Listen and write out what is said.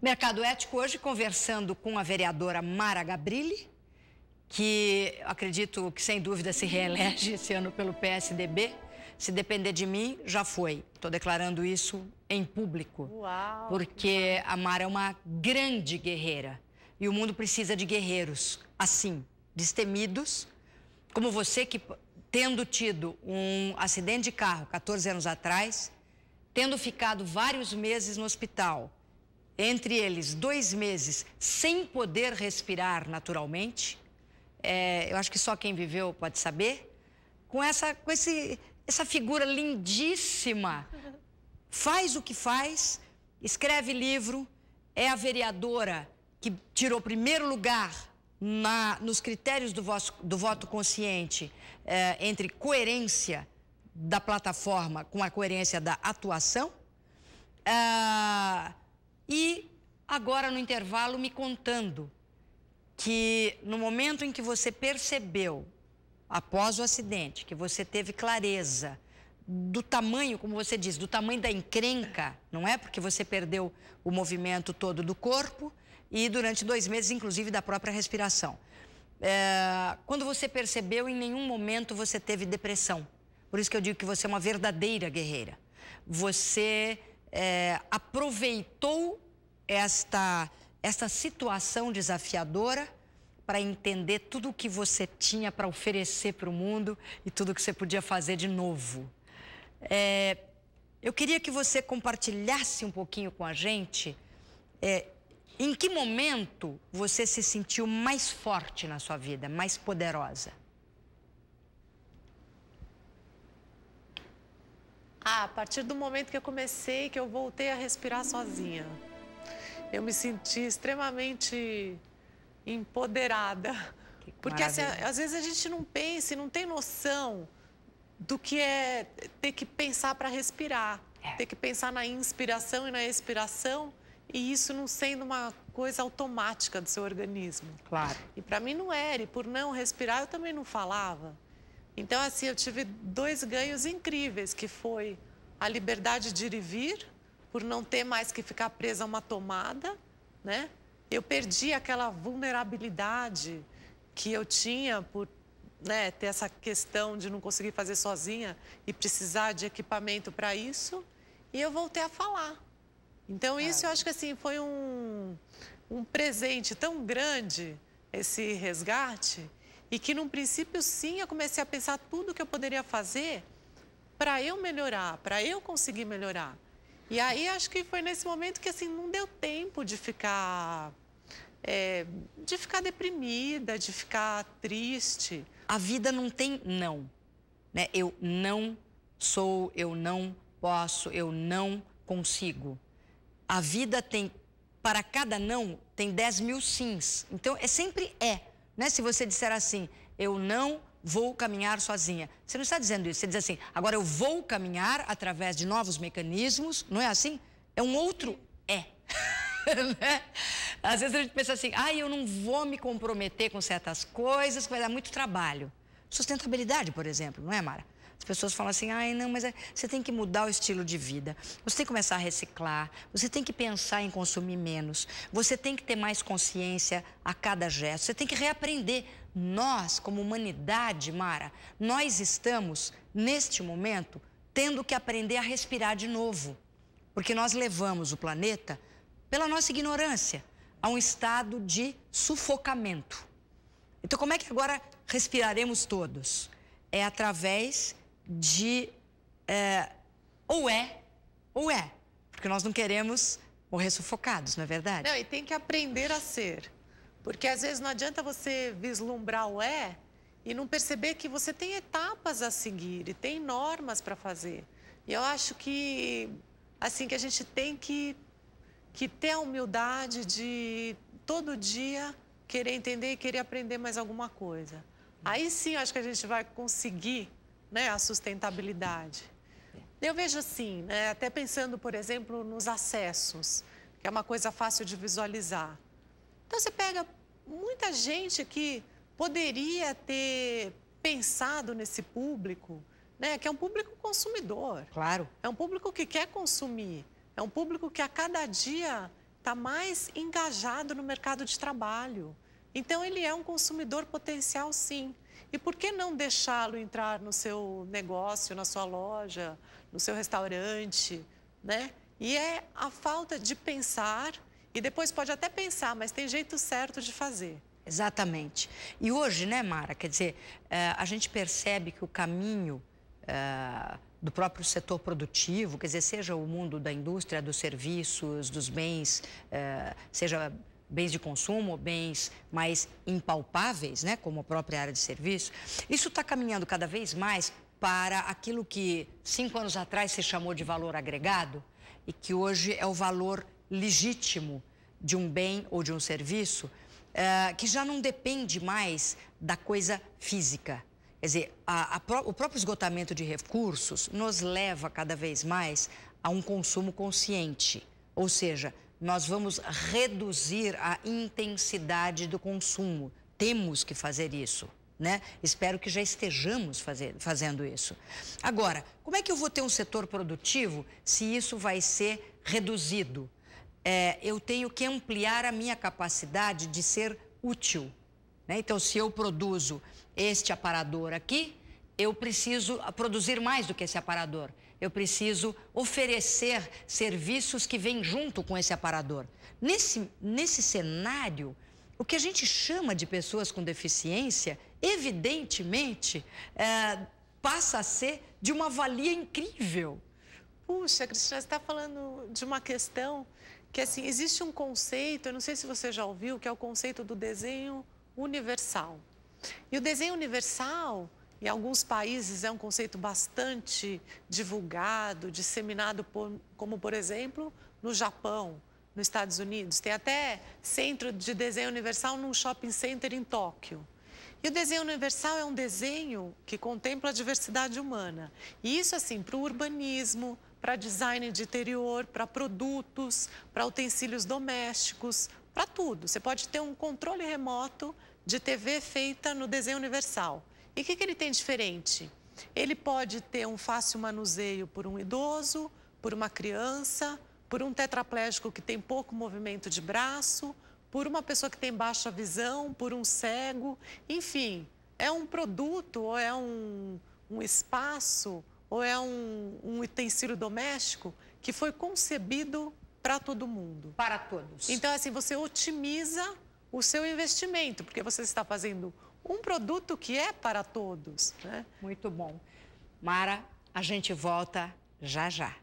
Mercado Ético hoje conversando com a vereadora Mara Gabrilli, que acredito que sem dúvida se reelege esse ano pelo PSDB. Se depender de mim, já foi. Estou declarando isso em público. Uau, porque a Mara é uma grande guerreira. E o mundo precisa de guerreiros assim, destemidos, como você que, tendo tido um acidente de carro 14 anos atrás, tendo ficado vários meses no hospital, entre eles 2 meses sem poder respirar naturalmente, eu acho que só quem viveu pode saber, com essa figura lindíssima, faz o que faz, escreve livro, é a vereadora que tirou primeiro lugar nos critérios do voto consciente, entre coerência da plataforma com a coerência da atuação. E agora no intervalo me contando que no momento em que você percebeu, após o acidente, que você teve clareza do tamanho, como você diz, do tamanho da encrenca, não é? Porque você perdeu o movimento todo do corpo e durante 2 meses, inclusive, da própria respiração. Quando você percebeu, em nenhum momento você teve depressão. Por isso que eu digo que você é uma verdadeira guerreira. Você aproveitou esta situação desafiadora para entender tudo o que você tinha para oferecer para o mundo e tudo o que você podia fazer de novo. Eu queria que você compartilhasse um pouquinho com a gente em que momento você se sentiu mais forte na sua vida, mais poderosa? A partir do momento que eu comecei, que eu voltei a respirar sozinha. Eu me senti extremamente empoderada. Porque assim, às vezes a gente não pensa e não tem noção do que é ter que pensar para respirar. Ter que pensar na inspiração e na expiração e isso não sendo uma coisa automática do seu organismo. Claro. E para mim não era. E por não respirar, eu também não falava. Então, assim, eu tive 2 ganhos incríveis, que foi a liberdade de ir e vir, por não ter mais que ficar presa a uma tomada, né? Eu perdi aquela vulnerabilidade que eu tinha por ter essa questão de não conseguir fazer sozinha e precisar de equipamento para isso, e eu voltei a falar. Então, isso eu acho que assim, foi um presente tão grande, esse resgate, e que, num princípio, sim, eu comecei a pensar tudo que eu poderia fazer para eu melhorar, para eu conseguir melhorar. E aí, acho que foi nesse momento que, assim, não deu tempo de ficar deprimida, de ficar triste. A vida não tem não, né? Eu não sou, eu não posso, eu não consigo. A vida tem, para cada não, tem 10 mil sims. Então, sempre né? Se você disser assim, eu não vou caminhar sozinha. Você não está dizendo isso, você diz assim, agora eu vou caminhar através de novos mecanismos, não é assim? É um outro né? Às vezes a gente pensa assim, eu não vou me comprometer com certas coisas, que vai dar muito trabalho. Sustentabilidade, por exemplo, não é, Mara? As pessoas falam assim, não, mas você tem que mudar o estilo de vida, você tem que começar a reciclar, você tem que pensar em consumir menos, você tem que ter mais consciência a cada gesto, você tem que reaprender. Nós, como humanidade, Mara, nós estamos, neste momento, tendo que aprender a respirar de novo, porque nós levamos o planeta, pela nossa ignorância, a um estado de sufocamento. Então, como é que agora respiraremos todos? É através de ou é, porque nós não queremos morrer sufocados, não é verdade? Não, e tem que aprender a ser, porque às vezes não adianta você vislumbrar o e não perceber que você tem etapas a seguir e tem normas para fazer. E eu acho que, assim, que a gente tem que ter a humildade de todo dia querer entender e querer aprender mais alguma coisa. Aí sim, acho que a gente vai conseguir, né, a sustentabilidade. Eu vejo assim, né, até pensando, por exemplo, nos acessos, que é uma coisa fácil de visualizar. Então, você pega muita gente que poderia ter pensado nesse público, né, que é um público consumidor. Claro. É um público que quer consumir. É um público que a cada dia está mais engajado no mercado de trabalho. Então, ele é um consumidor potencial, sim. E por que não deixá-lo entrar no seu negócio, na sua loja, no seu restaurante, né? E é a falta de pensar, e depois pode até pensar, mas tem jeito certo de fazer. Exatamente. E hoje, né, Mara, quer dizer, a gente percebe que o caminho do próprio setor produtivo, quer dizer, seja o mundo da indústria, dos serviços, dos bens, seja bens de consumo, bens mais impalpáveis, né, como a própria área de serviço, isso está caminhando cada vez mais para aquilo que 5 anos atrás se chamou de valor agregado e que hoje é o valor legítimo de um bem ou de um serviço, que já não depende mais da coisa física. Quer dizer, o próprio esgotamento de recursos nos leva cada vez mais a um consumo consciente, ou seja, nós vamos reduzir a intensidade do consumo. Temos que fazer isso, né? Espero que já estejamos fazendo isso. Agora, como é que eu vou ter um setor produtivo se isso vai ser reduzido? Eu tenho que ampliar a minha capacidade de ser útil, né? Então, se eu produzo este aparador aqui, eu preciso produzir mais do que esse aparador. Eu preciso oferecer serviços que vêm junto com esse aparador. Nesse cenário, o que a gente chama de pessoas com deficiência, evidentemente, passa a ser de uma valia incrível. Puxa, Cristina, você está falando de uma questão que, assim, existe um conceito, eu não sei se você já ouviu, que é o conceito do desenho universal. E o desenho universal, em alguns países, é um conceito bastante divulgado, disseminado, como, por exemplo, no Japão, nos Estados Unidos. Tem até centro de desenho universal num shopping center em Tóquio. E o desenho universal é um desenho que contempla a diversidade humana. E isso, assim, para o urbanismo, para design de interior, para produtos, para utensílios domésticos, para tudo. Você pode ter um controle remoto de TV feita no desenho universal. E o que ele tem diferente? Ele pode ter um fácil manuseio por um idoso, por uma criança, por um tetraplégico que tem pouco movimento de braço, por uma pessoa que tem baixa visão, por um cego. Enfim, é um produto ou é um espaço ou é um utensílio doméstico que foi concebido para todo mundo. Para todos. Então, assim, você otimiza o seu investimento, porque você está fazendo um produto que é para todos, né? Muito bom. Mara, a gente volta já já.